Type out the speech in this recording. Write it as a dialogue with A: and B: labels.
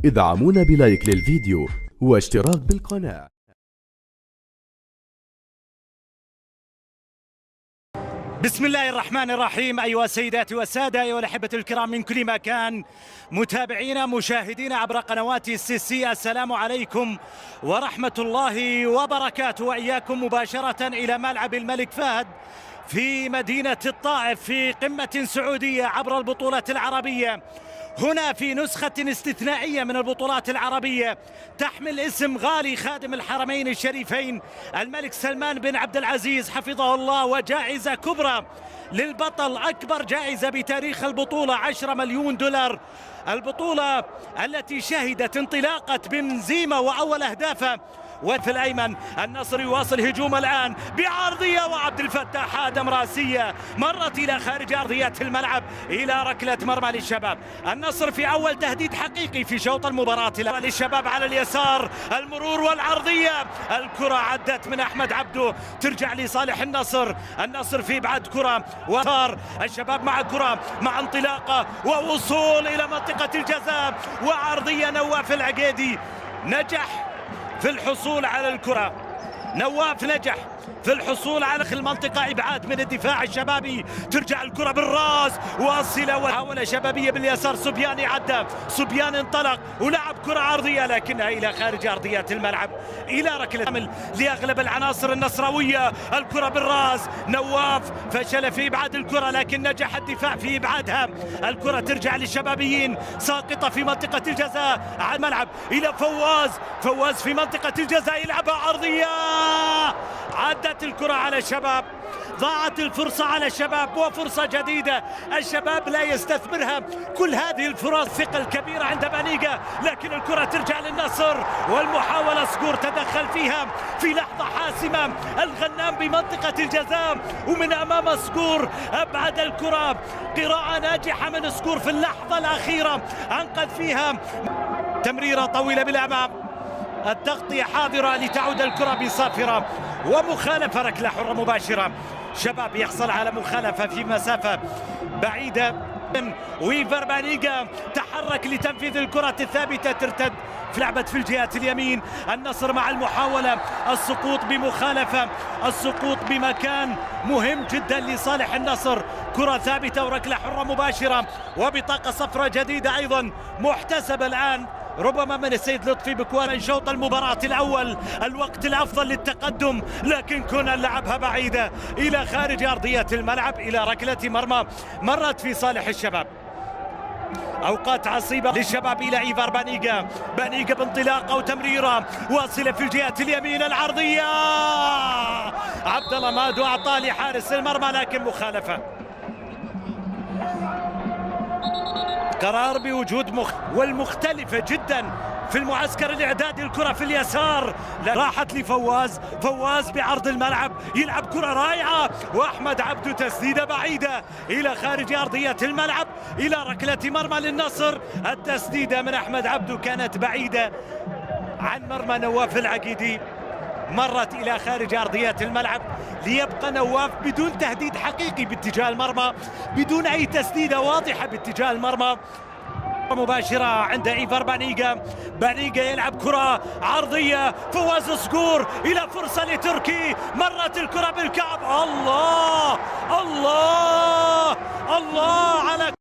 A: ادعمونا بلايك للفيديو واشتراك بالقناة.
B: بسم الله الرحمن الرحيم. أيها السيدات والسادة، أيها الأحبة الكرام من كل مكان، متابعينا مشاهدينا عبر قنوات السيسي، السلام عليكم ورحمة الله وبركاته. وإياكم مباشرة إلى ملعب الملك فهد في مدينة الطائف في قمة سعودية عبر البطولة العربية، هنا في نسخة استثنائية من البطولات العربية تحمل اسم غالي خادم الحرمين الشريفين الملك سلمان بن عبد العزيز حفظه الله، وجائزة كبرى للبطل، أكبر جائزة بتاريخ البطولة 10 مليون دولار. البطولة التي شهدت انطلاقة بنزيما وأول أهدافه، وفي الأيمن النصر يواصل هجوم الآن بعرضية، وعبد الفتاح آدم راسية مرت إلى خارج أرضية الملعب إلى ركلة مرمى للشباب. النصر في أول تهديد حقيقي في شوط المباراة للشباب على اليسار، المرور والعرضية، الكرة عدت من أحمد عبده ترجع لصالح النصر. النصر في بعد كرة وثار الشباب مع كرة مع انطلاقة ووصول إلى منطقة الجزاء، وعرضية نواف العقيدي نجح في الحصول على الكرة. نواف نجح في الحصول على المنطقة، إبعاد من الدفاع الشبابي، ترجع الكرة بالراس واصلة وحاول شبابية باليسار، سبياني عدى، سبيان انطلق ولعب كرة عرضية لكنها إلى خارج أرضية الملعب إلى ركلة لأغلب العناصر النصراوية. الكرة بالراس، نواف فشل في إبعاد الكرة لكن نجح الدفاع في إبعادها. الكرة ترجع للشبابيين، ساقطة في منطقة الجزاء على الملعب إلى فواز، فواز في منطقة الجزاء يلعبها عرضية، عدت الكرة على الشباب، ضاعت الفرصة على الشباب وفرصة جديدة الشباب لا يستثمرها. كل هذه الفرص ثقل كبيرة عند بانيجا، لكن الكرة ترجع للنصر والمحاولة سكور تدخل فيها في لحظة حاسمة. الغنام بمنطقة الجزاء ومن أمام سكور أبعد الكرة، قراءة ناجحة من سكور في اللحظة الأخيرة أنقذ فيها. تمريرة طويلة بالأمام، التغطية حاضرة لتعود الكرة بصافرة، ومخالفة ركلة حرة مباشرة. شباب يحصل على مخالفة في مسافة بعيدة، ويفر بانيجا تحرك لتنفيذ الكرة الثابتة، ترتد لعبت في الجهة اليمين. النصر مع المحاولة، السقوط بمخالفة، السقوط بمكان مهم جدا لصالح النصر. كرة ثابتة وركلة حرة مباشرة، وبطاقة صفراء جديدة أيضا محتسبة الآن ربما من السيد لطفي بكوار من شوط المباراة الأول، الوقت الأفضل للتقدم، لكن كنا لعبها بعيدة إلى خارج أرضية الملعب إلى ركلة مرمى مرت في صالح الشباب. أوقات عصيبة للشباب إلى إيفار بانيجا، بانيجا بانطلاقة وتمريرة واصلة في الجهة اليمين، العرضية عبد الله مادو أعطاه لحارس المرمى لكن مخالفة. قرار بوجود والمختلفة جدا في المعسكر الإعدادي. الكرة في اليسار راحت لفواز، فواز بعرض الملعب يلعب كرة رائعة، وأحمد عبده تسديدة بعيدة إلى خارج أرضية الملعب إلى ركلة مرمى للنصر. التسديدة من أحمد عبده كانت بعيدة عن مرمى نواف العقيدي، مرت إلى خارج أرضية الملعب، ليبقى نواف بدون تهديد حقيقي باتجاه المرمى، بدون أي تسديدة واضحة باتجاه المرمى مباشرة عند إيفار بانيجا. بانيجا يلعب كرة عرضية، فواز سكور إلى فرصة لتركي، مرت الكرة بالكعب. الله الله الله على